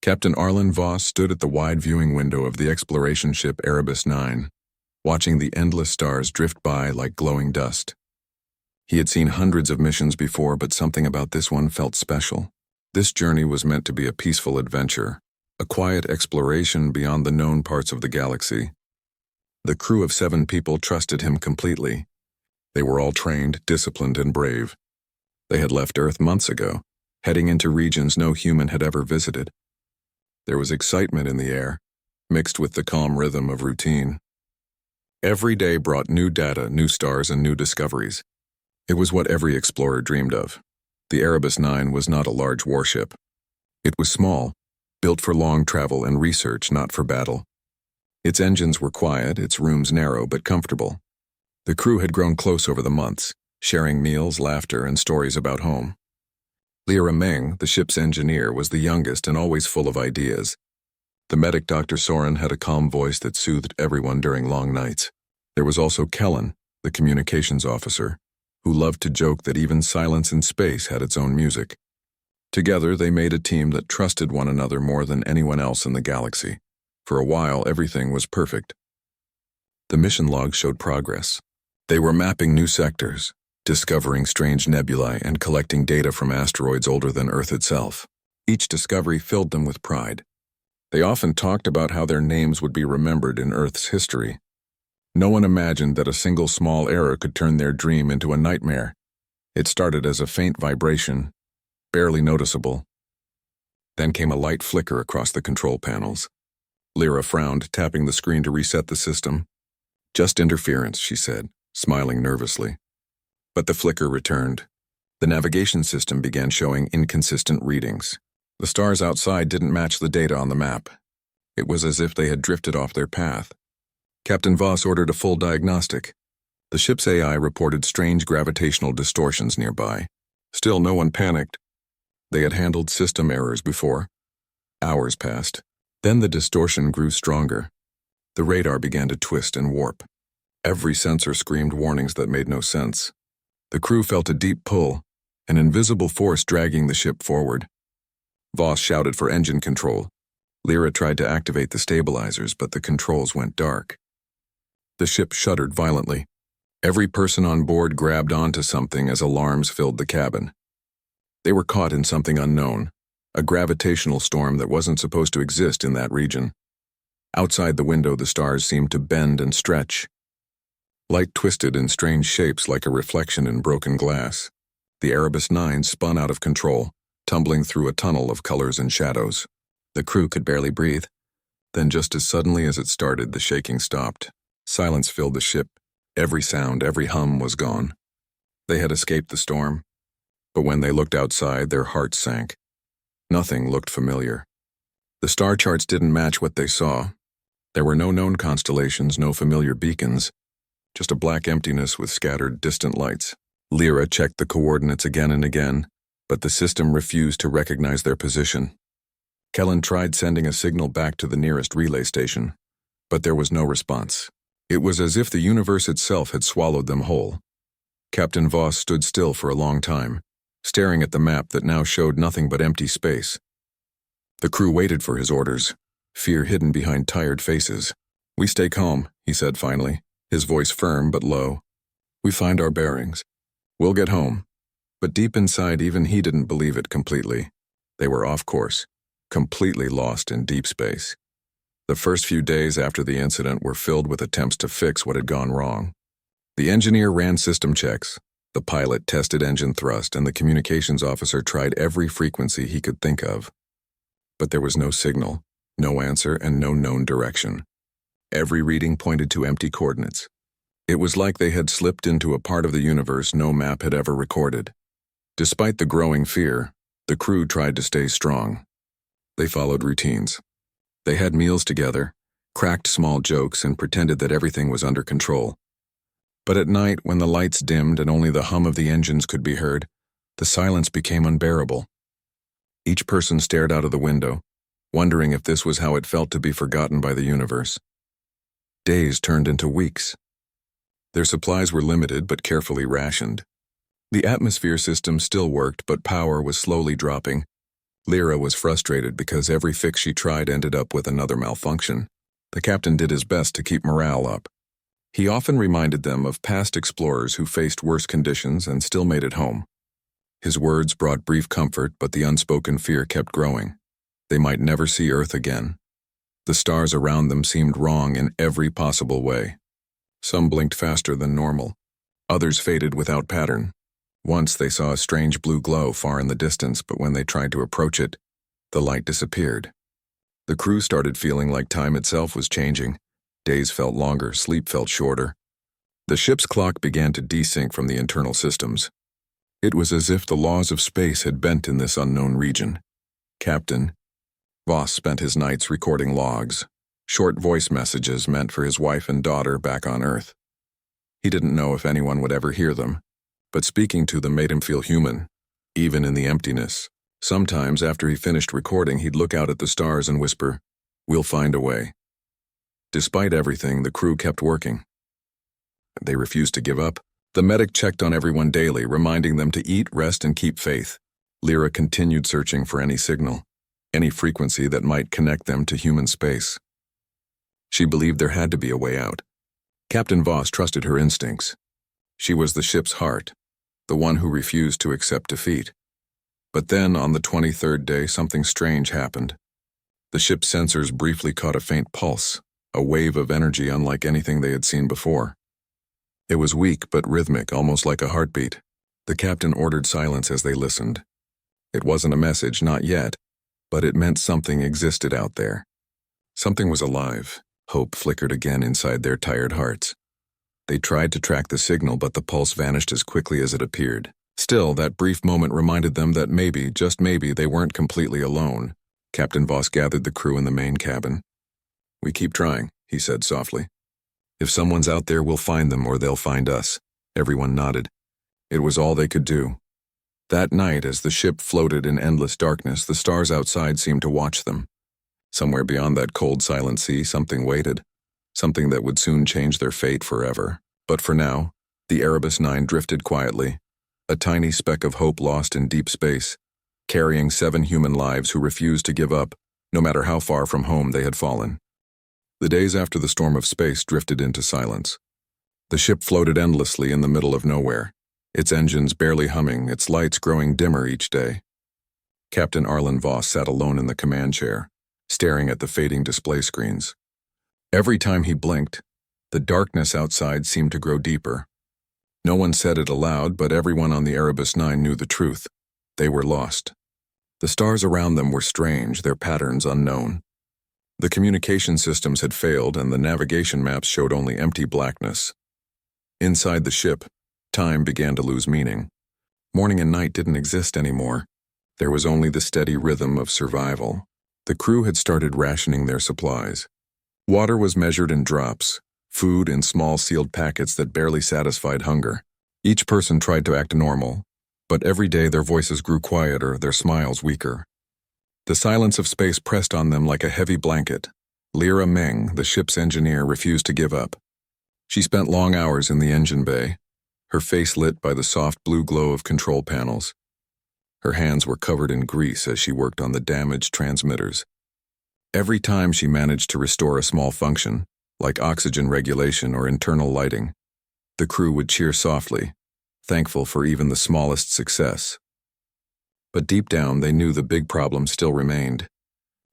Captain Arlen Voss stood at the wide viewing window of the exploration ship Erebus 9, watching the endless stars drift by like glowing dust. He had seen hundreds of missions before, but something about this one felt special. This journey was meant to be a peaceful adventure, a quiet exploration beyond the known parts of the galaxy. The crew of 7 people trusted him completely. They were all trained, disciplined, and brave. They had left Earth months ago, heading into regions no human had ever visited. There was excitement in the air, mixed with the calm rhythm of routine. Every day brought new data, new stars, and new discoveries. It was what every explorer dreamed of. The Erebus 9 was not a large warship. It was small, built for long travel and research, not for battle. Its engines were quiet, its rooms narrow but comfortable. The crew had grown close over the months, sharing meals, laughter, and stories about home. Lyra Meng, the ship's engineer, was the youngest and always full of ideas. The medic Dr. Soren had a calm voice that soothed everyone during long nights. There was also Kellen, the communications officer, who loved to joke that even silence in space had its own music. Together, they made a team that trusted one another more than anyone else in the galaxy. For a while, everything was perfect. The mission logs showed progress. They were mapping new sectors, discovering strange nebulae, and collecting data from asteroids older than Earth itself. Each discovery filled them with pride. They often talked about how their names would be remembered in Earth's history. No one imagined that a single small error could turn their dream into a nightmare. It started as a faint vibration, barely noticeable. Then came a light flicker across the control panels. Lyra frowned, tapping the screen to reset the system. "Just interference," she said, smiling nervously. But the flicker returned. The navigation system began showing inconsistent readings. The stars outside didn't match the data on the map. It was as if they had drifted off their path. Captain Voss ordered a full diagnostic. The ship's AI reported strange gravitational distortions nearby. Still, no one panicked. They had handled system errors before. Hours passed. Then the distortion grew stronger. The radar began to twist and warp. Every sensor screamed warnings that made no sense. The crew felt a deep pull, an invisible force dragging the ship forward. Voss shouted for engine control. Lyra tried to activate the stabilizers, but the controls went dark. The ship shuddered violently. Every person on board grabbed onto something as alarms filled the cabin. They were caught in something unknown, a gravitational storm that wasn't supposed to exist in that region. Outside the window, the stars seemed to bend and stretch. Light twisted in strange shapes like a reflection in broken glass. The Erebus 9 spun out of control, tumbling through a tunnel of colors and shadows. The crew could barely breathe. Then just as suddenly as it started, the shaking stopped. Silence filled the ship. Every sound, every hum was gone. They had escaped the storm. But when they looked outside, their hearts sank. Nothing looked familiar. The star charts didn't match what they saw. There were no known constellations, no familiar beacons, just a black emptiness with scattered distant lights. Lyra checked the coordinates again and again, but the system refused to recognize their position. Kellen tried sending a signal back to the nearest relay station, but there was no response. It was as if the universe itself had swallowed them whole. Captain Voss stood still for a long time, staring at the map that now showed nothing but empty space. The crew waited for his orders, fear hidden behind tired faces. "We stay calm," he said finally, his voice firm but low. "We find our bearings. We'll get home." But deep inside, even he didn't believe it completely. They were off course, completely lost in deep space. The first few days after the incident were filled with attempts to fix what had gone wrong. The engineer ran system checks, the pilot tested engine thrust, and the communications officer tried every frequency he could think of. But there was no signal, no answer, and no known direction. Every reading pointed to empty coordinates. It was like they had slipped into a part of the universe no map had ever recorded. Despite the growing fear, the crew tried to stay strong. They followed routines. They had meals together, cracked small jokes, and pretended that everything was under control. But at night, when the lights dimmed and only the hum of the engines could be heard, the silence became unbearable. Each person stared out of the window, wondering if this was how it felt to be forgotten by the universe. Days turned into weeks. Their supplies were limited but carefully rationed. The atmosphere system still worked, but power was slowly dropping. Lyra was frustrated because every fix she tried ended up with another malfunction. The captain did his best to keep morale up. He often reminded them of past explorers who faced worse conditions and still made it home. His words brought brief comfort, but the unspoken fear kept growing. They might never see Earth again. The stars around them seemed wrong in every possible way. Some blinked faster than normal. Others faded without pattern. Once they saw a strange blue glow far in the distance, but when they tried to approach it, the light disappeared. The crew started feeling like time itself was changing. Days felt longer, sleep felt shorter. The ship's clock began to desync from the internal systems. It was as if the laws of space had bent in this unknown region. Captain Voss spent his nights recording logs, short voice messages meant for his wife and daughter back on Earth. He didn't know if anyone would ever hear them, but speaking to them made him feel human, even in the emptiness. Sometimes after he finished recording, he'd look out at the stars and whisper, "We'll find a way." Despite everything, the crew kept working. They refused to give up. The medic checked on everyone daily, reminding them to eat, rest, and keep faith. Lyra continued searching for any signal, any frequency that might connect them to human space. She believed there had to be a way out. Captain Voss trusted her instincts. She was the ship's heart, the one who refused to accept defeat. But then, on the 23rd day, something strange happened. The ship's sensors briefly caught a faint pulse, a wave of energy unlike anything they had seen before. It was weak but rhythmic, almost like a heartbeat. The captain ordered silence as they listened. It wasn't a message, not yet, but it meant something existed out there. Something was alive. Hope flickered again inside their tired hearts. They tried to track the signal, but the pulse vanished as quickly as it appeared. Still, that brief moment reminded them that maybe, just maybe, they weren't completely alone. Captain Voss gathered the crew in the main cabin. "We keep trying," he said softly. "If someone's out there, we'll find them or they'll find us." Everyone nodded. It was all they could do. That night, as the ship floated in endless darkness, the stars outside seemed to watch them. Somewhere beyond that cold, silent sea, something waited. Something that would soon change their fate forever. But for now, the Erebus 9 drifted quietly, a tiny speck of hope lost in deep space, carrying 7 human lives who refused to give up, no matter how far from home they had fallen. The days after the storm of space drifted into silence. The ship floated endlessly in the middle of nowhere, its engines barely humming, its lights growing dimmer each day. Captain Arlen Voss sat alone in the command chair, staring at the fading display screens. Every time he blinked, the darkness outside seemed to grow deeper. No one said it aloud, but everyone on the Erebus 9 knew the truth. They were lost. The stars around them were strange, their patterns unknown. The communication systems had failed, and the navigation maps showed only empty blackness. Inside the ship, time began to lose meaning. Morning and night didn't exist anymore. There was only the steady rhythm of survival. The crew had started rationing their supplies. Water was measured in drops, food in small sealed packets that barely satisfied hunger. Each person tried to act normal, but every day their voices grew quieter, their smiles weaker. The silence of space pressed on them like a heavy blanket. Lyra Meng, the ship's engineer, refused to give up. She spent long hours in the engine bay, her face lit by the soft blue glow of control panels. Her hands were covered in grease as she worked on the damaged transmitters. Every time she managed to restore a small function, like oxygen regulation or internal lighting, the crew would cheer softly, thankful for even the smallest success. But deep down, they knew the big problem still remained.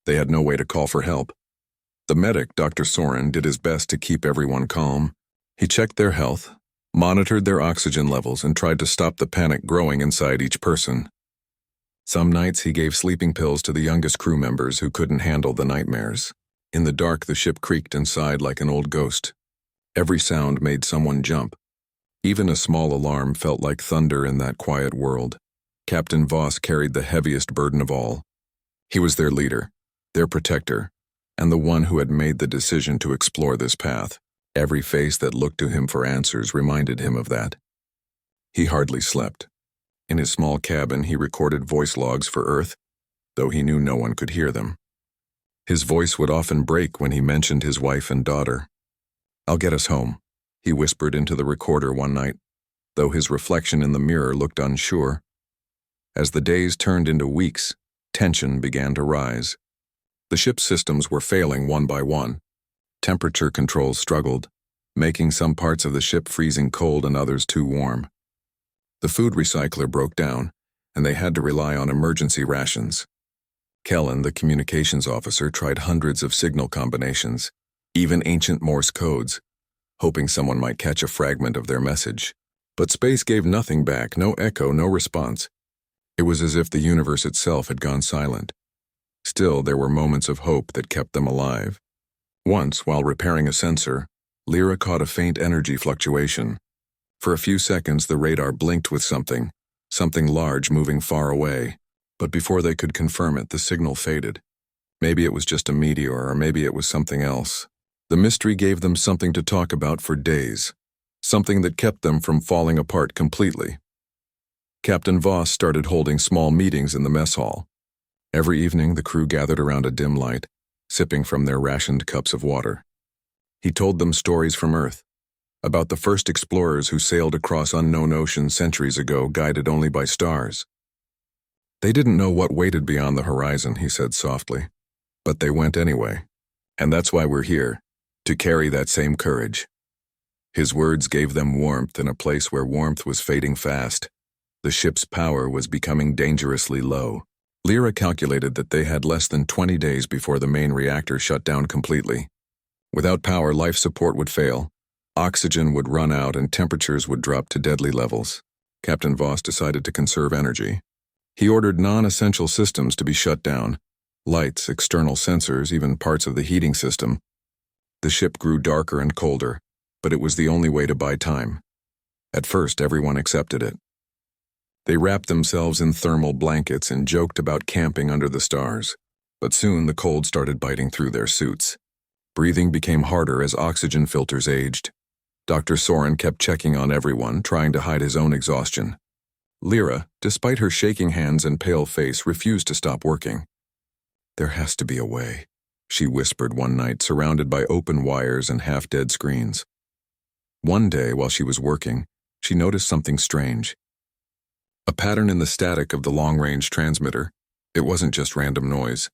They had no way to call for help. The medic, Dr. Soren, did his best to keep everyone calm. He checked their health, monitored their oxygen levels, and tried to stop the panic growing inside each person. Some nights he gave sleeping pills to the youngest crew members who couldn't handle the nightmares. In the dark, the ship creaked and sighed like an old ghost. Every sound made someone jump. Even a small alarm felt like thunder in that quiet world. Captain Voss carried the heaviest burden of all. He was their leader, their protector, and the one who had made the decision to explore this path. Every face that looked to him for answers reminded him of that. He hardly slept. In his small cabin, he recorded voice logs for Earth, though he knew no one could hear them. His voice would often break when he mentioned his wife and daughter. "I'll get us home," he whispered into the recorder one night, though his reflection in the mirror looked unsure. As the days turned into weeks, Tension began to rise. The ship's systems were failing one by one. Temperature controls struggled, making some parts of the ship freezing cold and others too warm. The food recycler broke down, and they had to rely on emergency rations. Kellen, the communications officer, tried hundreds of signal combinations, even ancient Morse codes, hoping someone might catch a fragment of their message. But space gave nothing back, no echo, no response. It was as if the universe itself had gone silent. Still, there were moments of hope that kept them alive. Once, while repairing a sensor, Lyra caught a faint energy fluctuation. For a few seconds, the radar blinked with something large moving far away. But before they could confirm it, the signal faded. Maybe it was just a meteor, or maybe it was something else. The mystery gave them something to talk about for days, something that kept them from falling apart completely. Captain Voss started holding small meetings in the mess hall. Every evening, the crew gathered around a dim light, sipping from their rationed cups of water. He told them stories from Earth, about the first explorers who sailed across unknown oceans centuries ago, guided only by stars. They didn't know what waited beyond the horizon, he said softly, but they went anyway. And that's why we're here, to carry that same courage. His words gave them warmth in a place where warmth was fading fast. The ship's power was becoming dangerously low. Lyra calculated that they had less than 20 days before the main reactor shut down completely. Without power, life support would fail, oxygen would run out, and temperatures would drop to deadly levels. Captain Voss decided to conserve energy. He ordered non-essential systems to be shut down, lights, external sensors, even parts of the heating system. The ship grew darker and colder, but it was the only way to buy time. At first, everyone accepted it. They wrapped themselves in thermal blankets and joked about camping under the stars. But soon the cold started biting through their suits. Breathing became harder as oxygen filters aged. Dr. Soren kept checking on everyone, trying to hide his own exhaustion. Lyra, despite her shaking hands and pale face, refused to stop working. "There has to be a way," she whispered one night, surrounded by open wires and half-dead screens. One day, while she was working, she noticed something strange. A pattern in the static of the long-range transmitter. It wasn't just random noise.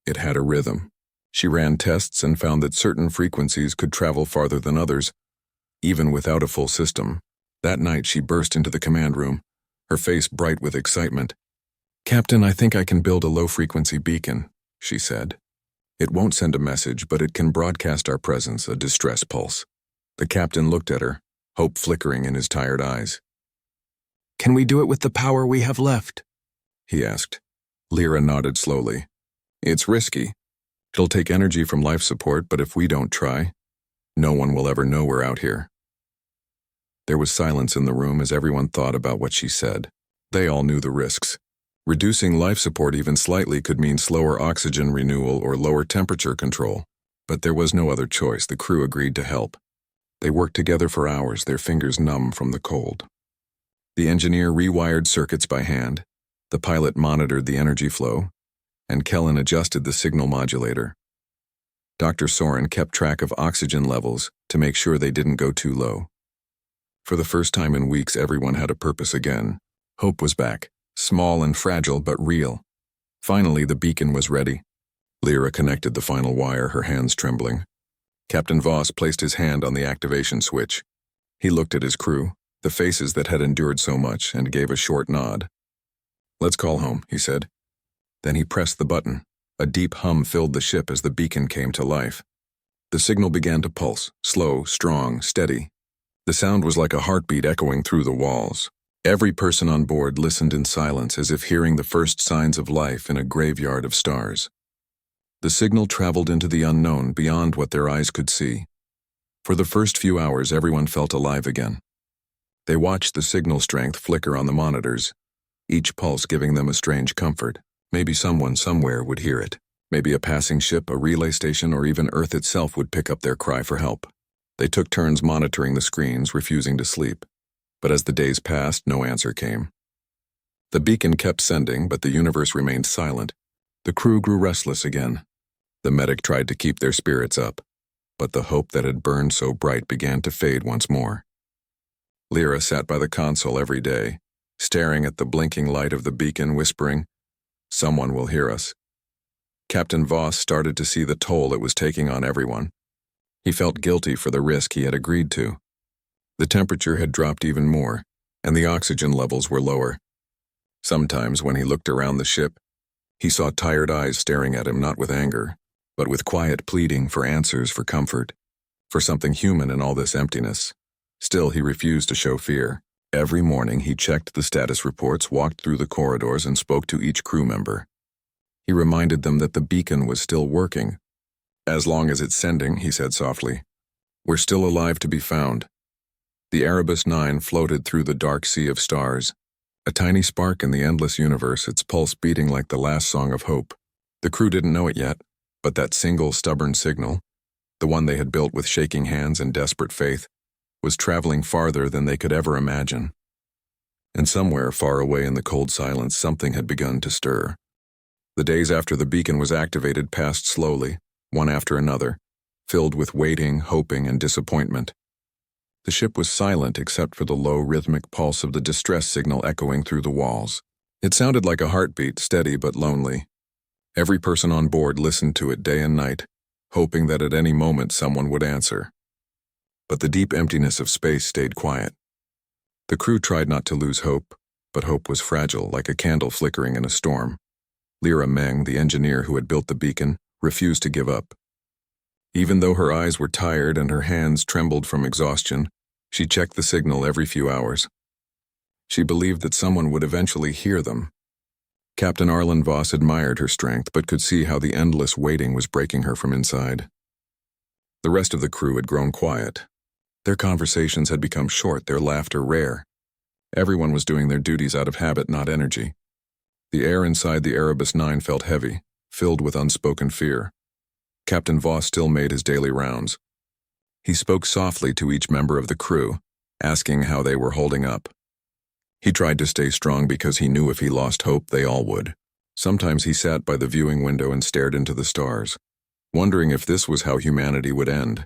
It had a rhythm. She ran tests and found that certain frequencies could travel farther than others, even without a full system. That night, she burst into the command room, her face bright with excitement. "Captain, I think I can build a low-frequency beacon," she said. "It won't send a message, but it can broadcast our presence, a distress pulse." The captain looked at her, hope flickering in his tired eyes. "Can we do it with the power we have left?" he asked. Lyra nodded slowly. "It's risky. It'll take energy from life support, but if we don't try, no one will ever know we're out here." There was silence in the room as everyone thought about what she said. They all knew the risks. Reducing life support even slightly could mean slower oxygen renewal or lower temperature control. But there was no other choice. The crew agreed to help. They worked together for hours, their fingers numb from the cold. The engineer rewired circuits by hand, the pilot monitored the energy flow, and Kellen adjusted the signal modulator. Dr. Soren kept track of oxygen levels to make sure they didn't go too low. For the first time in weeks, everyone had a purpose again. Hope was back, small and fragile but real. Finally, the beacon was ready. Lyra connected the final wire, her hands trembling. Captain Voss placed his hand on the activation switch. He looked at his crew, the faces that had endured so much, and gave a short nod. "Let's call home," he said. Then he pressed the button. A deep hum filled the ship as the beacon came to life. The signal began to pulse, slow, strong, steady. The sound was like a heartbeat echoing through the walls. Every person on board listened in silence, as if hearing the first signs of life in a graveyard of stars. The signal traveled into the unknown, beyond what their eyes could see. For the first few hours, everyone felt alive again. They watched the signal strength flicker on the monitors, each pulse giving them a strange comfort. Maybe someone somewhere would hear it. Maybe a passing ship, a relay station, or even Earth itself would pick up their cry for help. They took turns monitoring the screens, refusing to sleep. But as the days passed, no answer came. The beacon kept sending, but the universe remained silent. The crew grew restless again. The medic tried to keep their spirits up, but the hope that had burned so bright began to fade once more. Lyra sat by the console every day, staring at the blinking light of the beacon, whispering, Someone will hear us. Captain Voss started to see the toll it was taking on everyone. He felt guilty for the risk he had agreed to. The temperature had dropped even more, and the oxygen levels were lower. Sometimes, when he looked around the ship, he saw tired eyes staring at him not with anger, but with quiet pleading for answers, for comfort, for something human in all this emptiness. Still, he refused to show fear. Every morning he checked the status reports, walked through the corridors, and spoke to each crew member. He reminded them that the beacon was still working. "As long as it's sending," he said softly, "we're still alive to be found." The Erebus 9 floated through the dark sea of stars, a tiny spark in the endless universe, its pulse beating like the last song of hope. The crew didn't know it yet, but that single stubborn signal, the one they had built with shaking hands and desperate faith, was traveling farther than they could ever imagine. And somewhere far away in the cold silence, something had begun to stir. The days after the beacon was activated passed slowly, one after another, filled with waiting, hoping, and disappointment. The ship was silent except for the low, rhythmic pulse of the distress signal echoing through the walls. It sounded like a heartbeat, steady but lonely. Every person on board listened to it day and night, hoping that at any moment someone would answer. But the deep emptiness of space stayed quiet. The crew tried not to lose hope, but hope was fragile, like a candle flickering in a storm. Lyra Meng, the engineer who had built the beacon, refused to give up. Even though her eyes were tired and her hands trembled from exhaustion, she checked the signal every few hours. She believed that someone would eventually hear them. Captain Arlen Voss admired her strength, but could see how the endless waiting was breaking her from inside. The rest of the crew had grown quiet. Their conversations had become short, their laughter rare. Everyone was doing their duties out of habit, not energy. The air inside the Erebus 9 felt heavy, filled with unspoken fear. Captain Voss still made his daily rounds. He spoke softly to each member of the crew, asking how they were holding up. He tried to stay strong because he knew if he lost hope, they all would. Sometimes he sat by the viewing window and stared into the stars, wondering if this was how humanity would end.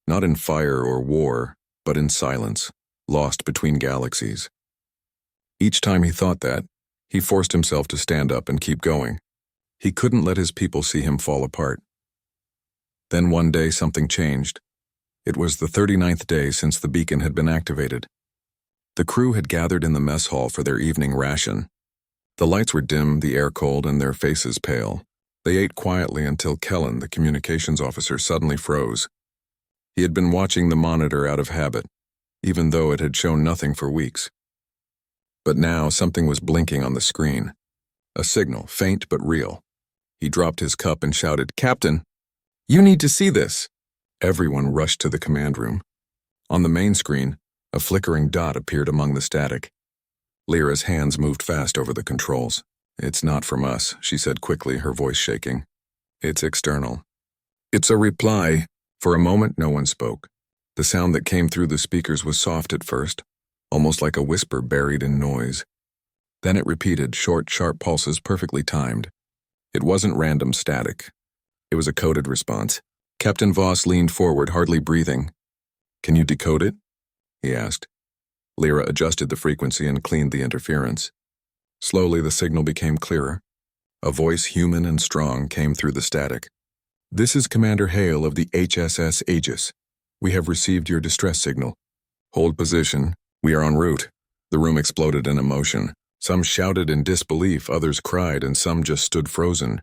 Not in fire or war, but in silence, lost between galaxies. Each time he thought that, he forced himself to stand up and keep going. He couldn't let his people see him fall apart. Then one day something changed. It was the 39th day since the beacon had been activated. The crew had gathered in the mess hall for their evening ration. The lights were dim, the air cold, and their faces pale. They ate quietly until Kellen, the communications officer, suddenly froze. He had been watching the monitor out of habit, even though it had shown nothing for weeks. But now something was blinking on the screen. A signal, faint but real. He dropped his cup and shouted, "Captain, you need to see this." Everyone rushed to the command room. On the main screen, a flickering dot appeared among the static. Lyra's hands moved fast over the controls. "It's not from us," she said quickly, her voice shaking. "It's external." "It's a reply." For a moment, no one spoke. The sound that came through the speakers was soft at first, almost like a whisper buried in noise. Then it repeated, short, sharp pulses perfectly timed. It wasn't random static. It was a coded response. Captain Voss leaned forward, hardly breathing. "Can you decode it?" he asked. Lyra adjusted the frequency and cleaned the interference. Slowly, the signal became clearer. A voice, human and strong, came through the static. "This is Commander Hale of the HSS Aegis. We have received your distress signal. Hold position. We are en route." The room exploded in emotion. Some shouted in disbelief, others cried, and some just stood frozen,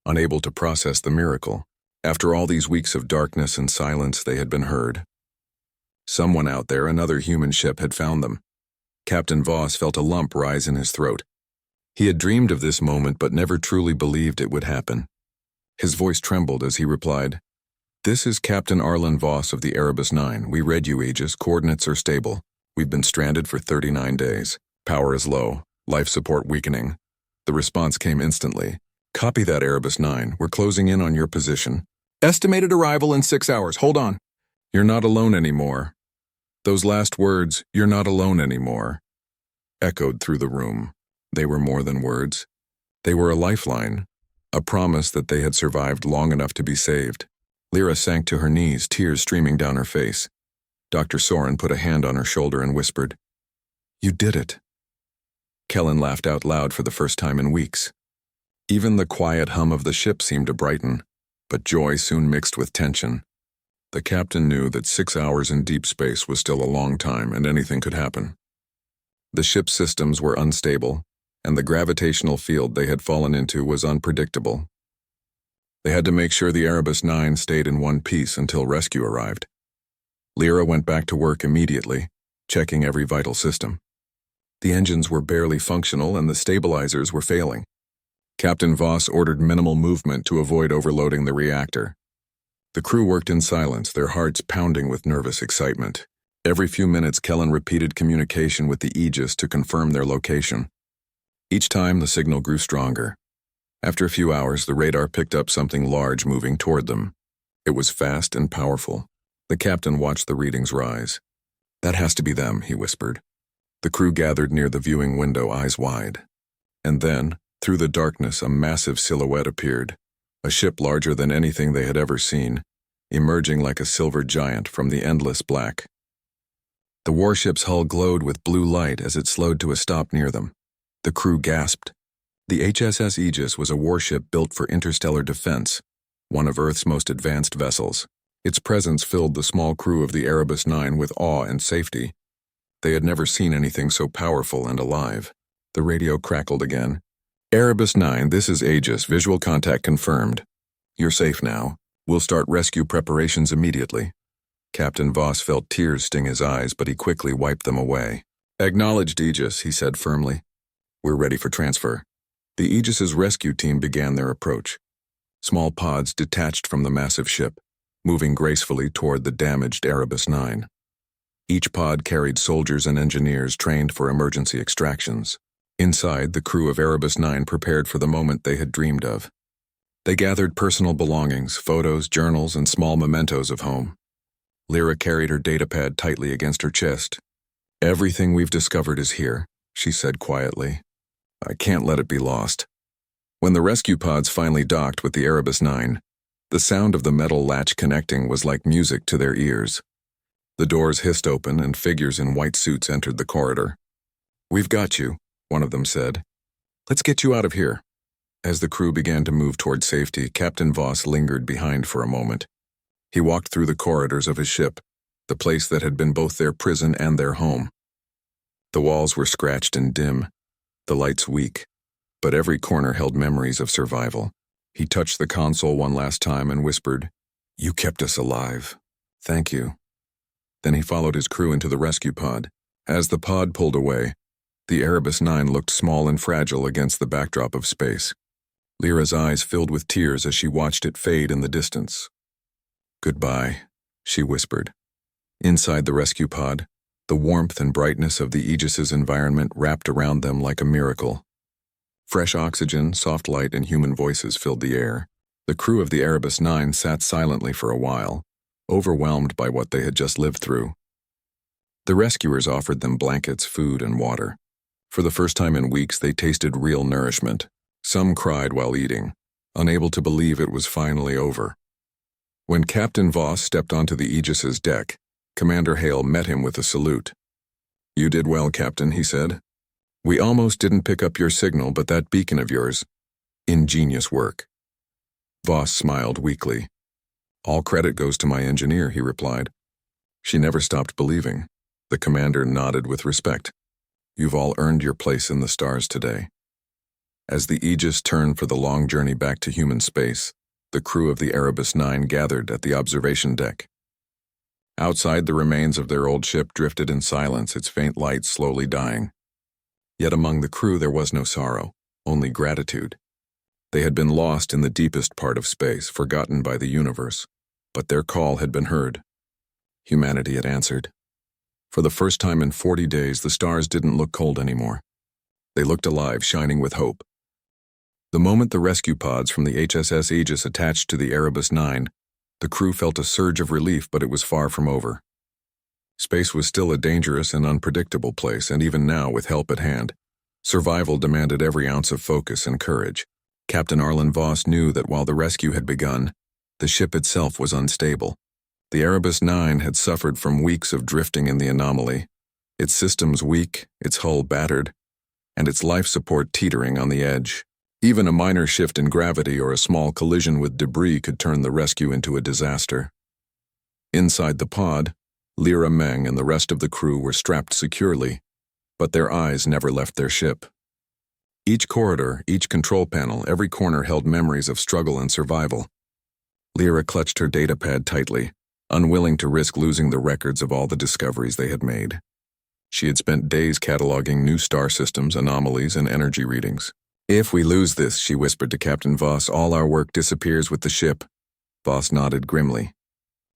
unable to process the miracle. After all these weeks of darkness and silence, they had been heard. Someone out there, another human ship, had found them. Captain Voss felt a lump rise in his throat. He had dreamed of this moment but never truly believed it would happen. His voice trembled as he replied, "This is Captain Arlen Voss of the Erebus 9. We read you, Aegis. Coordinates are stable. We've been stranded for 39 days. Power is low. Life support weakening." The response came instantly. "Copy that, Erebus 9. We're closing in on your position. Estimated arrival in 6 hours. Hold on." "You're not alone anymore." Those last words, "you're not alone anymore," echoed through the room. They were more than words. They were a lifeline, a promise that they had survived long enough to be saved. Lyra sank to her knees, tears streaming down her face. Dr. Soren put a hand on her shoulder and whispered, "You did it." Kellen laughed out loud for the first time in weeks. Even the quiet hum of the ship seemed to brighten, but joy soon mixed with tension. The captain knew that 6 hours in deep space was still a long time and anything could happen. The ship's systems were unstable, and the gravitational field they had fallen into was unpredictable. They had to make sure the Erebus 9 stayed in one piece until rescue arrived. Lyra went back to work immediately, checking every vital system. The engines were barely functional and the stabilizers were failing. Captain Voss ordered minimal movement to avoid overloading the reactor. The crew worked in silence, their hearts pounding with nervous excitement. Every few minutes, Kellen repeated communication with the Aegis to confirm their location. Each time, the signal grew stronger. After a few hours, the radar picked up something large moving toward them. It was fast and powerful. The captain watched the readings rise. "That has to be them," he whispered. The crew gathered near the viewing window, eyes wide. And then, through the darkness, a massive silhouette appeared, a ship larger than anything they had ever seen, emerging like a silver giant from the endless black. The warship's hull glowed with blue light as it slowed to a stop near them. The crew gasped. The HSS Aegis was a warship built for interstellar defense, one of Earth's most advanced vessels. Its presence filled the small crew of the Erebus 9 with awe and safety. They had never seen anything so powerful and alive. The radio crackled again. "Erebus 9, this is Aegis. Visual contact confirmed. You're safe now. We'll start rescue preparations immediately." Captain Voss felt tears sting his eyes, but he quickly wiped them away. "Acknowledged, Aegis," he said firmly. "We're ready for transfer." The Aegis's rescue team began their approach. Small pods detached from the massive ship, moving gracefully toward the damaged Erebus 9. Each pod carried soldiers and engineers trained for emergency extractions. Inside, the crew of Erebus 9 prepared for the moment they had dreamed of. They gathered personal belongings, photos, journals, and small mementos of home. Lyra carried her datapad tightly against her chest. "Everything we've discovered is here," she said quietly. "I can't let it be lost." When the rescue pods finally docked with the Erebus 9, the sound of the metal latch connecting was like music to their ears. The doors hissed open and figures in white suits entered the corridor. "We've got you," one of them said. "Let's get you out of here." As the crew began to move toward safety, Captain Voss lingered behind for a moment. He walked through the corridors of his ship, the place that had been both their prison and their home. The walls were scratched and dim, the lights weak, but every corner held memories of survival. He touched the console one last time and whispered, "You kept us alive. Thank you." Then he followed his crew into the rescue pod. As the pod pulled away, the Erebus 9 looked small and fragile against the backdrop of space. Lyra's eyes filled with tears as she watched it fade in the distance. "Goodbye," she whispered. Inside the rescue pod, the warmth and brightness of the Aegis's environment wrapped around them like a miracle. Fresh oxygen, soft light, and human voices filled the air. The crew of the Erebus 9 sat silently for a while, overwhelmed by what they had just lived through. The rescuers offered them blankets, food, and water. For the first time in weeks, they tasted real nourishment. Some cried while eating, unable to believe it was finally over. When Captain Voss stepped onto the Aegis's deck, Commander Hale met him with a salute. "You did well, Captain," he said. "We almost didn't pick up your signal, but that beacon of yours, ingenious work." Voss smiled weakly. "All credit goes to my engineer," he replied. She never stopped believing. The commander nodded with respect. "You've all earned your place in the stars today." As the Aegis turned for the long journey back to human space, the crew of the Erebus 9 gathered at the observation deck. Outside, the remains of their old ship drifted in silence, its faint light slowly dying. Yet among the crew there was no sorrow, only gratitude. They had been lost in the deepest part of space, forgotten by the universe, but their call had been heard. Humanity had answered. For the first time in 40 days, the stars didn't look cold anymore. They looked alive, shining with hope. The moment the rescue pods from the HSS Aegis attached to the Erebus 9, the crew felt a surge of relief, but it was far from over. Space was still a dangerous and unpredictable place, and even now, with help at hand, survival demanded every ounce of focus and courage. Captain Arlen Voss knew that while the rescue had begun, the ship itself was unstable. The Erebus 9 had suffered from weeks of drifting in the anomaly, its systems weak, its hull battered, and its life support teetering on the edge. Even a minor shift in gravity or a small collision with debris could turn the rescue into a disaster. Inside the pod, Lyra Meng and the rest of the crew were strapped securely, but their eyes never left their ship. Each corridor, each control panel, every corner held memories of struggle and survival. Lyra clutched her datapad tightly, unwilling to risk losing the records of all the discoveries they had made. She had spent days cataloging new star systems, anomalies, and energy readings. "If we lose this," she whispered to Captain Voss, "all our work disappears with the ship." Voss nodded grimly.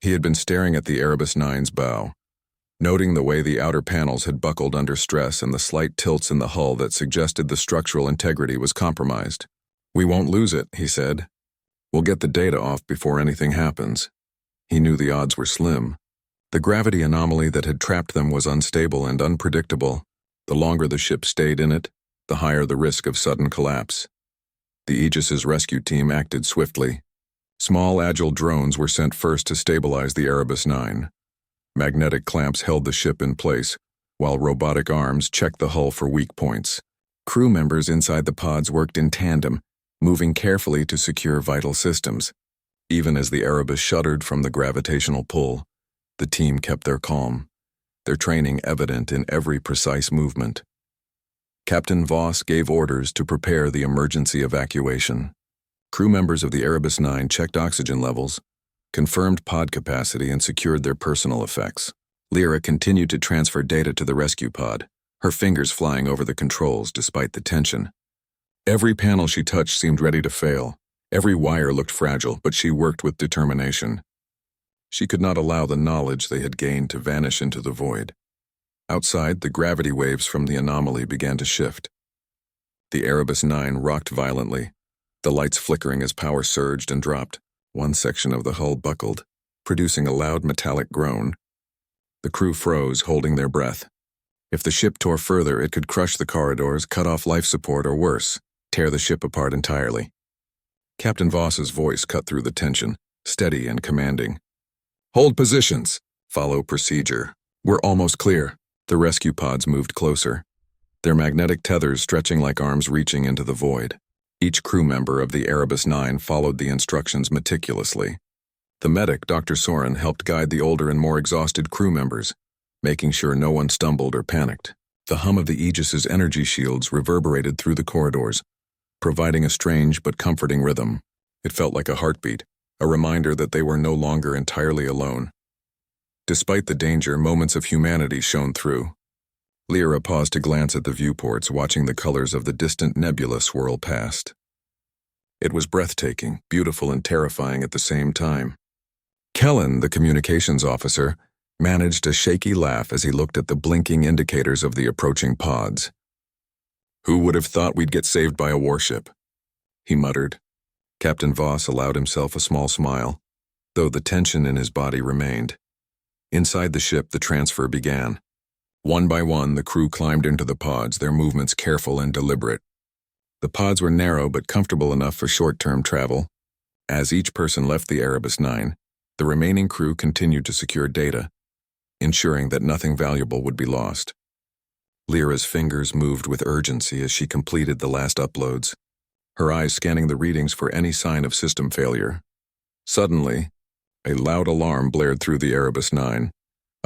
He had been staring at the Erebus 9's bow, noting the way the outer panels had buckled under stress and the slight tilts in the hull that suggested the structural integrity was compromised. "We won't lose it," he said. "We'll get the data off before anything happens." He knew the odds were slim. The gravity anomaly that had trapped them was unstable and unpredictable. The longer the ship stayed in it, the higher the risk of sudden collapse. The Aegis's rescue team acted swiftly. Small, agile drones were sent first to stabilize the Erebus 9. Magnetic clamps held the ship in place, while robotic arms checked the hull for weak points. Crew members inside the pods worked in tandem, moving carefully to secure vital systems. Even as the Erebus shuddered from the gravitational pull, the team kept their calm, their training evident in every precise movement. Captain Voss gave orders to prepare the emergency evacuation. Crew members of the Erebus 9 checked oxygen levels, confirmed pod capacity, and secured their personal effects. Lyra continued to transfer data to the rescue pod, her fingers flying over the controls despite the tension. Every panel she touched seemed ready to fail. Every wire looked fragile, but she worked with determination. She could not allow the knowledge they had gained to vanish into the void. Outside, the gravity waves from the anomaly began to shift. The Erebus 9 rocked violently, the lights flickering as power surged and dropped. One section of the hull buckled, producing a loud metallic groan. The crew froze, holding their breath. If the ship tore further, it could crush the corridors, cut off life support, or worse, tear the ship apart entirely. Captain Voss's voice cut through the tension, steady and commanding. "Hold positions. Follow procedure. We're almost clear." The rescue pods moved closer, their magnetic tethers stretching like arms reaching into the void. Each crew member of the Erebus 9 followed the instructions meticulously. The medic, Dr. Soren, helped guide the older and more exhausted crew members, making sure no one stumbled or panicked. The hum of the Aegis's energy shields reverberated through the corridors, providing a strange but comforting rhythm. It felt like a heartbeat, a reminder that they were no longer entirely alone. Despite the danger, moments of humanity shone through. Lyra paused to glance at the viewports, watching the colors of the distant nebula swirl past. It was breathtaking, beautiful, and terrifying at the same time. Kellen, the communications officer, managed a shaky laugh as he looked at the blinking indicators of the approaching pods. "Who would have thought we'd get saved by a warship?" he muttered. Captain Voss allowed himself a small smile, though the tension in his body remained. Inside the ship, the transfer began. One by one, the crew climbed into the pods, their movements careful and deliberate. The pods were narrow but comfortable enough for short-term travel. As each person left the Erebus 9, the remaining crew continued to secure data, ensuring that nothing valuable would be lost. Lyra's fingers moved with urgency as she completed the last uploads, her eyes scanning the readings for any sign of system failure. Suddenly, a loud alarm blared through the Erebus 9.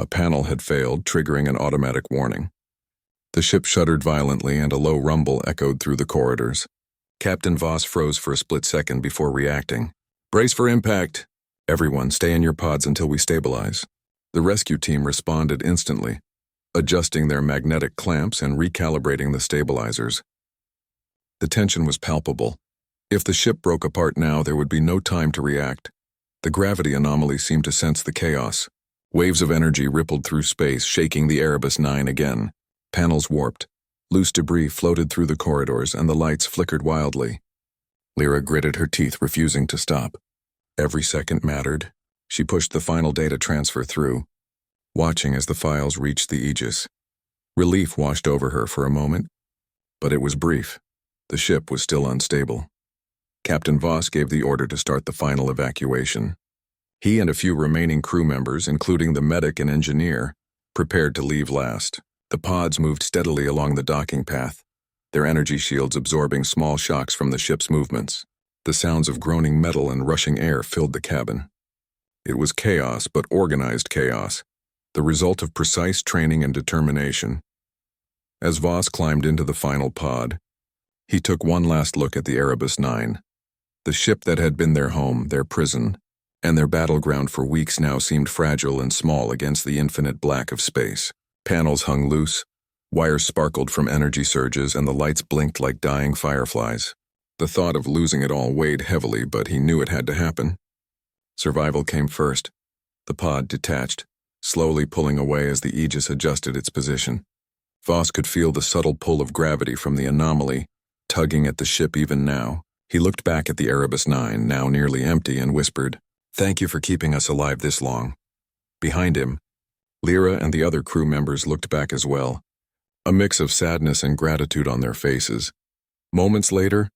A panel had failed, triggering an automatic warning. The ship shuddered violently and a low rumble echoed through the corridors. Captain Voss froze for a split second before reacting. "Brace for impact. Everyone, stay in your pods until we stabilize." The rescue team responded instantly, adjusting their magnetic clamps and recalibrating the stabilizers. The tension was palpable. If the ship broke apart now, there would be no time to react. The gravity anomaly seemed to sense the chaos. Waves of energy rippled through space, shaking the Erebus 9 again. Panels warped. Loose debris floated through the corridors, and the lights flickered wildly. Lyra gritted her teeth, refusing to stop. Every second mattered. She pushed the final data transfer through, watching as the files reached the Aegis. Relief washed over her for a moment, but it was brief. The ship was still unstable. Captain Voss gave the order to start the final evacuation. He and a few remaining crew members, including the medic and engineer, prepared to leave last. The pods moved steadily along the docking path, their energy shields absorbing small shocks from the ship's movements. The sounds of groaning metal and rushing air filled the cabin. It was chaos, but organized chaos, the result of precise training and determination. As Voss climbed into the final pod, he took one last look at the Erebus 9. The ship that had been their home, their prison, and their battleground for weeks now seemed fragile and small against the infinite black of space. Panels hung loose, wires sparkled from energy surges, and the lights blinked like dying fireflies. The thought of losing it all weighed heavily, but he knew it had to happen. Survival came first. The pod detached, slowly pulling away as the Aegis adjusted its position. Voss could feel the subtle pull of gravity from the anomaly, tugging at the ship even now. He looked back at the Erebus 9, now nearly empty, and whispered, "Thank you for keeping us alive this long." Behind him, Lyra and the other crew members looked back as well, a mix of sadness and gratitude on their faces. Moments later,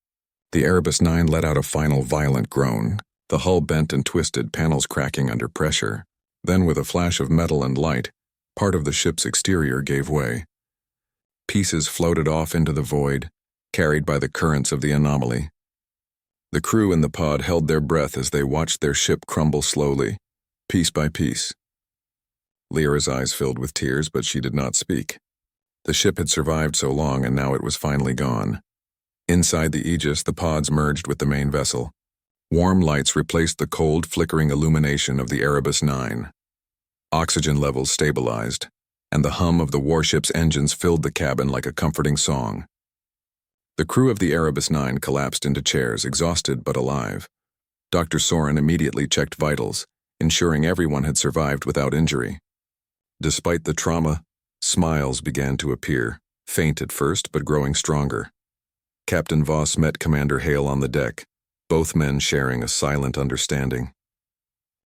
the Erebus 9 let out a final violent groan, the hull bent and twisted, panels cracking under pressure. Then, with a flash of metal and light, part of the ship's exterior gave way. Pieces floated off into the void, carried by the currents of the anomaly. The crew in the pod held their breath as they watched their ship crumble slowly, piece by piece. Lyra's eyes filled with tears, but she did not speak. The ship had survived so long, and now it was finally gone. Inside the Aegis, the pods merged with the main vessel. Warm lights replaced the cold, flickering illumination of the Erebus 9. Oxygen levels stabilized, and the hum of the warship's engines filled the cabin like a comforting song. The crew of the Erebus 9 collapsed into chairs, exhausted but alive. Dr. Soren immediately checked vitals, ensuring everyone had survived without injury. Despite the trauma, smiles began to appear, faint at first but growing stronger. Captain Voss met Commander Hale on the deck, both men sharing a silent understanding.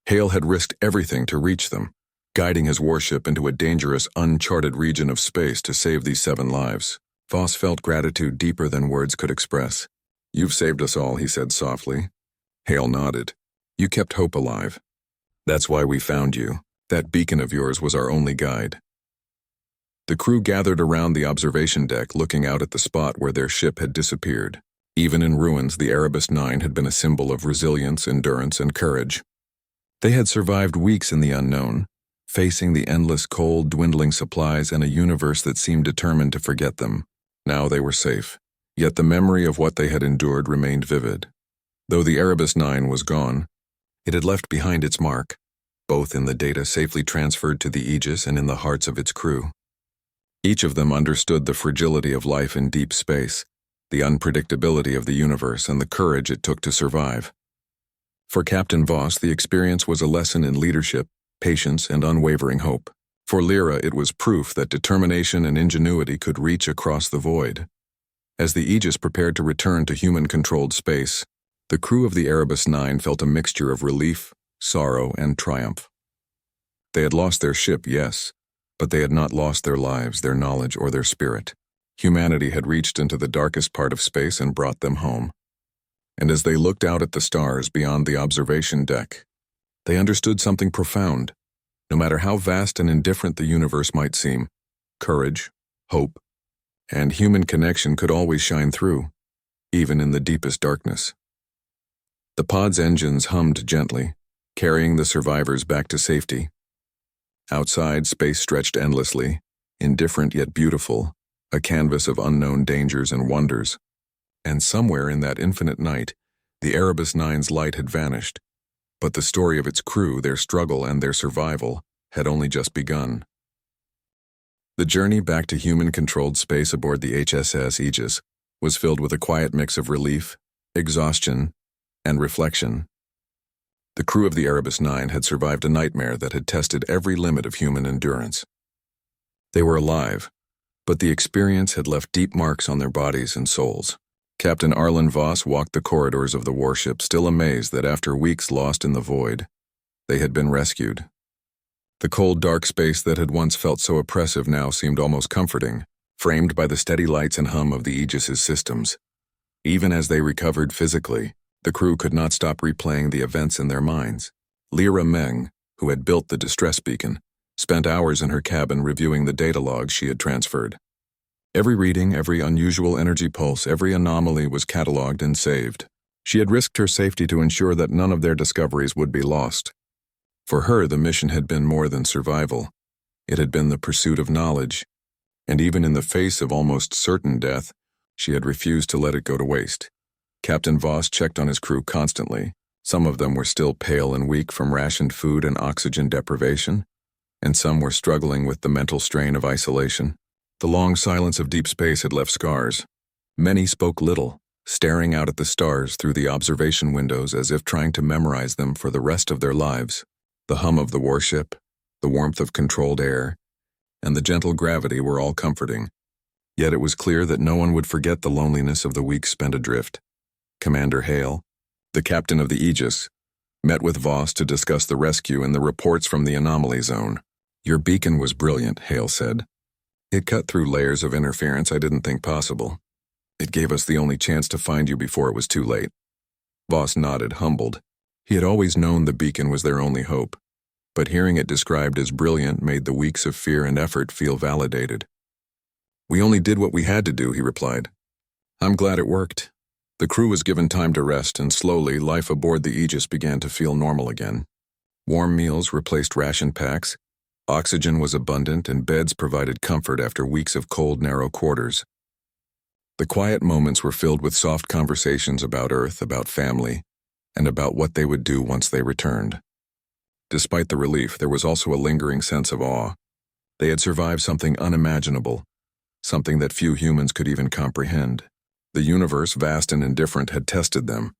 Hale had risked everything to reach them, guiding his warship into a dangerous, uncharted region of space to save these 7 lives. Voss felt gratitude deeper than words could express. "You've saved us all," he said softly. Hale nodded. "You kept hope alive. That's why we found you. That beacon of yours was our only guide." The crew gathered around the observation deck, looking out at the spot where their ship had disappeared. Even in ruins, the Erebus 9 had been a symbol of resilience, endurance, and courage. They had survived weeks in the unknown, facing the endless cold, dwindling supplies and a universe that seemed determined to forget them. Now they were safe, yet the memory of what they had endured remained vivid. Though the Erebus 9 was gone, it had left behind its mark, both in the data safely transferred to the Aegis and in the hearts of its crew. Each of them understood the fragility of life in deep space, the unpredictability of the universe, and the courage it took to survive. For Captain Voss, the experience was a lesson in leadership, patience, and unwavering hope. For Lyra, it was proof that determination and ingenuity could reach across the void. As the Aegis prepared to return to human-controlled space, the crew of the Erebus 9 felt a mixture of relief, sorrow, and triumph. They had lost their ship, yes, but they had not lost their lives, their knowledge, or their spirit. Humanity had reached into the darkest part of space and brought them home. And as they looked out at the stars beyond the observation deck, they understood something profound. No matter how vast and indifferent the universe might seem, courage, hope, and human connection could always shine through, even in the deepest darkness. The pod's engines hummed gently, carrying the survivors back to safety. Outside, space stretched endlessly, indifferent yet beautiful, a canvas of unknown dangers and wonders. And somewhere in that infinite night, the Erebus 9's light had vanished, but the story of its crew, their struggle, and their survival had only just begun. The journey back to human-controlled space aboard the HSS Aegis was filled with a quiet mix of relief, exhaustion, and reflection. The crew of the Erebus 9 had survived a nightmare that had tested every limit of human endurance. They were alive, but the experience had left deep marks on their bodies and souls. Captain Arlen Voss walked the corridors of the warship, still amazed that after weeks lost in the void, they had been rescued. The cold, dark space that had once felt so oppressive now seemed almost comforting, framed by the steady lights and hum of the Aegis's systems. Even as they recovered physically, the crew could not stop replaying the events in their minds. Lyra Meng, who had built the distress beacon, spent hours in her cabin reviewing the data logs she had transferred. Every reading, every unusual energy pulse, every anomaly was cataloged and saved. She had risked her safety to ensure that none of their discoveries would be lost. For her, the mission had been more than survival. It had been the pursuit of knowledge, and even in the face of almost certain death, she had refused to let it go to waste. Captain Voss checked on his crew constantly. Some of them were still pale and weak from rationed food and oxygen deprivation, and some were struggling with the mental strain of isolation. The long silence of deep space had left scars. Many spoke little, staring out at the stars through the observation windows as if trying to memorize them for the rest of their lives. The hum of the warship, the warmth of controlled air, and the gentle gravity were all comforting. Yet it was clear that no one would forget the loneliness of the weeks spent adrift. Commander Hale, the captain of the Aegis, met with Voss to discuss the rescue and the reports from the anomaly zone. "Your beacon was brilliant," Hale said. "It cut through layers of interference I didn't think possible. It gave us the only chance to find you before it was too late." Voss nodded, humbled. He had always known the beacon was their only hope, but hearing it described as brilliant made the weeks of fear and effort feel validated. "We only did what we had to do," he replied. "I'm glad it worked." The crew was given time to rest, and slowly life aboard the Aegis began to feel normal again. Warm meals replaced ration packs, oxygen was abundant, and beds provided comfort after weeks of cold, narrow quarters. The quiet moments were filled with soft conversations about Earth, about family, and about what they would do once they returned. Despite the relief, there was also a lingering sense of awe. They had survived something unimaginable, something that few humans could even comprehend. The universe, vast and indifferent, had tested them,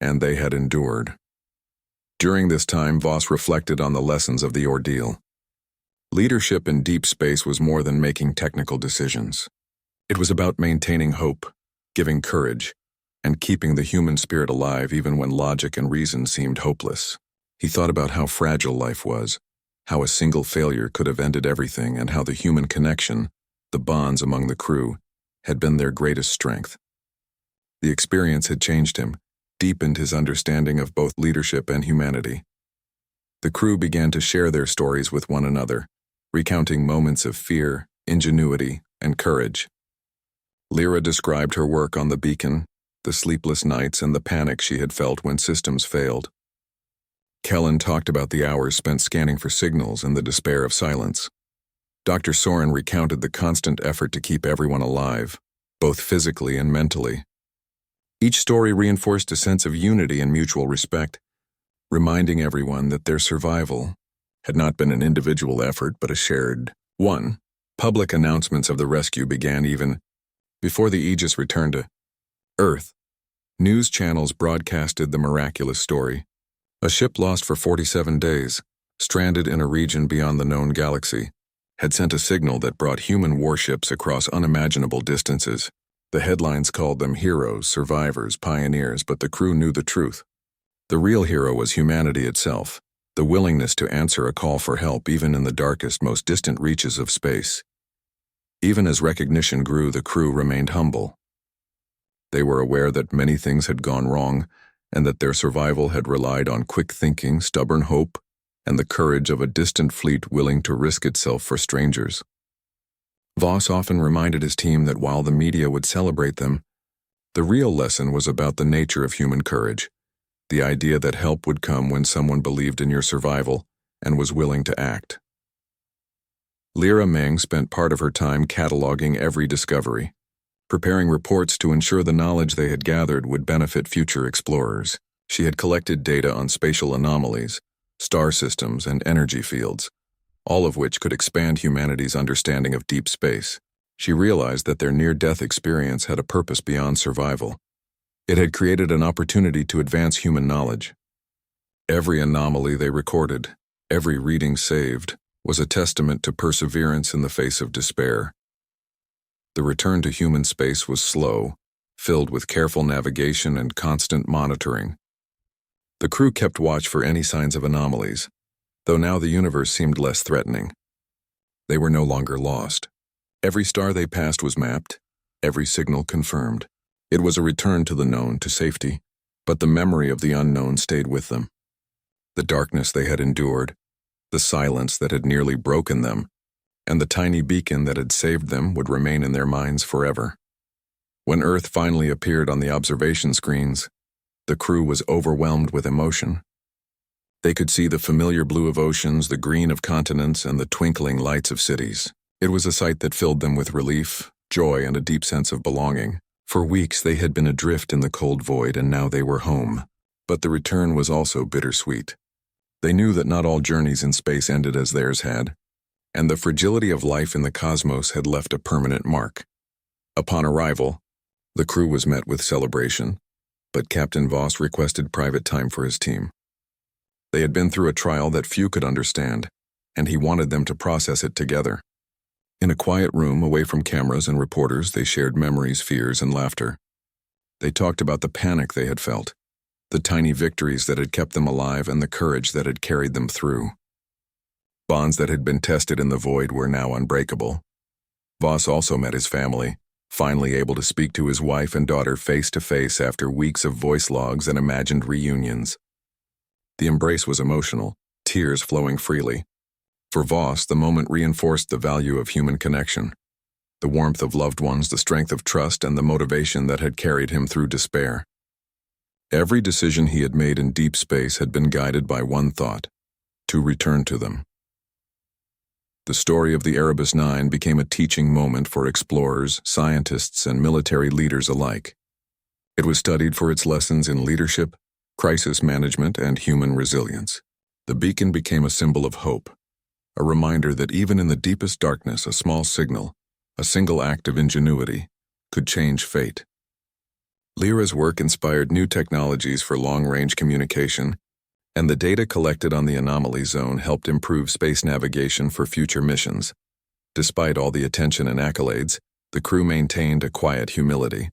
and they had endured. During this time, Voss reflected on the lessons of the ordeal. Leadership in deep space was more than making technical decisions. It was about maintaining hope, giving courage, and keeping the human spirit alive even when logic and reason seemed hopeless. He thought about how fragile life was, how a single failure could have ended everything, and how the human connection, the bonds among the crew, had been their greatest strength. The experience had changed him, deepened his understanding of both leadership and humanity. The crew began to share their stories with one another, recounting moments of fear, ingenuity, and courage. Lyra described her work on the beacon, the sleepless nights, and the panic she had felt when systems failed. Kellen talked about the hours spent scanning for signals and the despair of silence. Dr. Soren recounted the constant effort to keep everyone alive, both physically and mentally. Each story reinforced a sense of unity and mutual respect, reminding everyone that their survival had not been an individual effort but a shared one. Public announcements of the rescue began even before the Aegis returned to Earth. News channels broadcasted the miraculous story. A ship lost for 47 days, stranded in a region beyond the known galaxy, had sent a signal that brought human warships across unimaginable distances. The headlines called them heroes, survivors, pioneers, but the crew knew the truth. The real hero was humanity itself, the willingness to answer a call for help even in the darkest, most distant reaches of space. Even as recognition grew, the crew remained humble. They were aware that many things had gone wrong, and that their survival had relied on quick thinking, stubborn hope, and the courage of a distant fleet willing to risk itself for strangers. Voss often reminded his team that while the media would celebrate them, the real lesson was about the nature of human courage, the idea that help would come when someone believed in your survival and was willing to act. Lyra Meng spent part of her time cataloging every discovery, preparing reports to ensure the knowledge they had gathered would benefit future explorers. She had collected data on spatial anomalies, star systems, and energy fields, all of which could expand humanity's understanding of deep space. She realized that their near-death experience had a purpose beyond survival. It had created an opportunity to advance human knowledge. Every anomaly they recorded, every reading saved, was a testament to perseverance in the face of despair. The return to human space was slow, filled with careful navigation and constant monitoring. The crew kept watch for any signs of anomalies, though now the universe seemed less threatening. They were no longer lost. Every star they passed was mapped, every signal confirmed. It was a return to the known, to safety, but the memory of the unknown stayed with them. The darkness they had endured, the silence that had nearly broken them, and the tiny beacon that had saved them would remain in their minds forever. When Earth finally appeared on the observation screens, the crew was overwhelmed with emotion. They could see the familiar blue of oceans, the green of continents, and the twinkling lights of cities. It was a sight that filled them with relief, joy, and a deep sense of belonging. For weeks they had been adrift in the cold void, and now they were home. But the return was also bittersweet. They knew that not all journeys in space ended as theirs had, and the fragility of life in the cosmos had left a permanent mark. Upon arrival, the crew was met with celebration, but Captain Voss requested private time for his team. They had been through a trial that few could understand, and he wanted them to process it together. In a quiet room, away from cameras and reporters, they shared memories, fears, and laughter. They talked about the panic they had felt, the tiny victories that had kept them alive, and the courage that had carried them through. Bonds that had been tested in the void were now unbreakable. Voss also met his family, finally able to speak to his wife and daughter face to face after weeks of voice logs and imagined reunions. The embrace was emotional, tears flowing freely. For Voss, the moment reinforced the value of human connection, the warmth of loved ones, the strength of trust, and the motivation that had carried him through despair. Every decision he had made in deep space had been guided by one thought: to return to them. The story of the Erebus 9 became a teaching moment for explorers, scientists, and military leaders alike. It was studied for its lessons in leadership, crisis management, and human resilience. The beacon became a symbol of hope, a reminder that even in the deepest darkness, a small signal, a single act of ingenuity, could change fate. Lyra's work inspired new technologies for long-range communication, and the data collected on the anomaly zone helped improve space navigation for future missions. Despite all the attention and accolades, the crew maintained a quiet humility.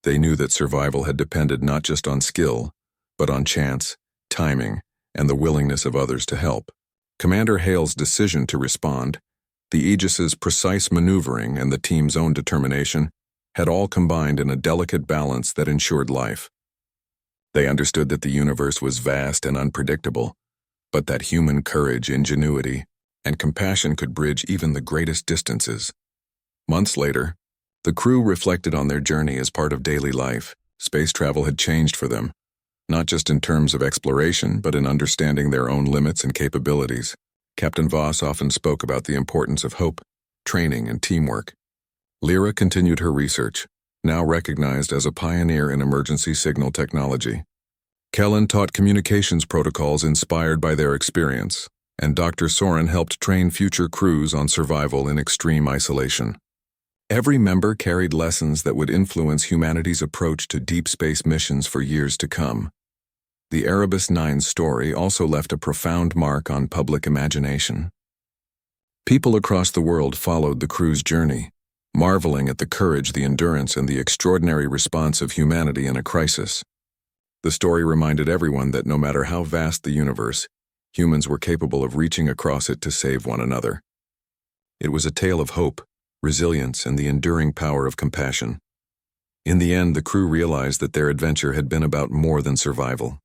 They knew that survival had depended not just on skill, but on chance, timing, and the willingness of others to help. Commander Hale's decision to respond, the Aegis's precise maneuvering, and the team's own determination had all combined in a delicate balance that ensured life. They understood that the universe was vast and unpredictable, but that human courage, ingenuity, and compassion could bridge even the greatest distances. Months later, the crew reflected on their journey as part of daily life. Space travel had changed for them, not just in terms of exploration, but in understanding their own limits and capabilities. Captain Voss often spoke about the importance of hope, training, and teamwork. Lyra continued her research, now recognized as a pioneer in emergency signal technology. Kellen taught communications protocols inspired by their experience, and Dr. Soren helped train future crews on survival in extreme isolation. Every member carried lessons that would influence humanity's approach to deep space missions for years to come. The Erebus 9 story also left a profound mark on public imagination. People across the world followed the crew's journey, marveling at the courage, the endurance, and the extraordinary response of humanity in a crisis. The story reminded everyone that no matter how vast the universe, humans were capable of reaching across it to save one another. It was a tale of hope, resilience, and the enduring power of compassion. In the end, the crew realized that their adventure had been about more than survival.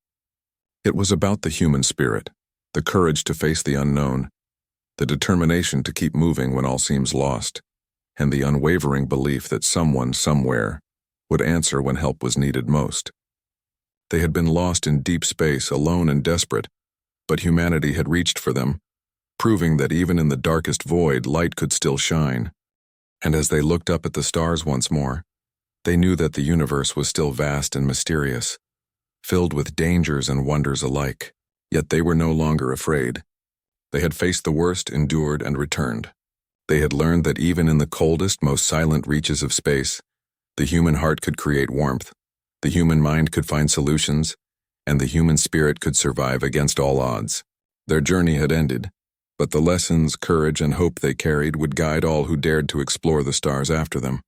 It was about the human spirit, the courage to face the unknown, the determination to keep moving when all seems lost, and the unwavering belief that someone, somewhere, would answer when help was needed most. They had been lost in deep space, alone and desperate, but humanity had reached for them, proving that even in the darkest void, light could still shine. And as they looked up at the stars once more, they knew that the universe was still vast and mysterious, filled with dangers and wonders alike. Yet they were no longer afraid. They had faced the worst, endured, and returned. They had learned that even in the coldest, most silent reaches of space, the human heart could create warmth, the human mind could find solutions, and the human spirit could survive against all odds. Their journey had ended, but the lessons, courage, and hope they carried would guide all who dared to explore the stars after them.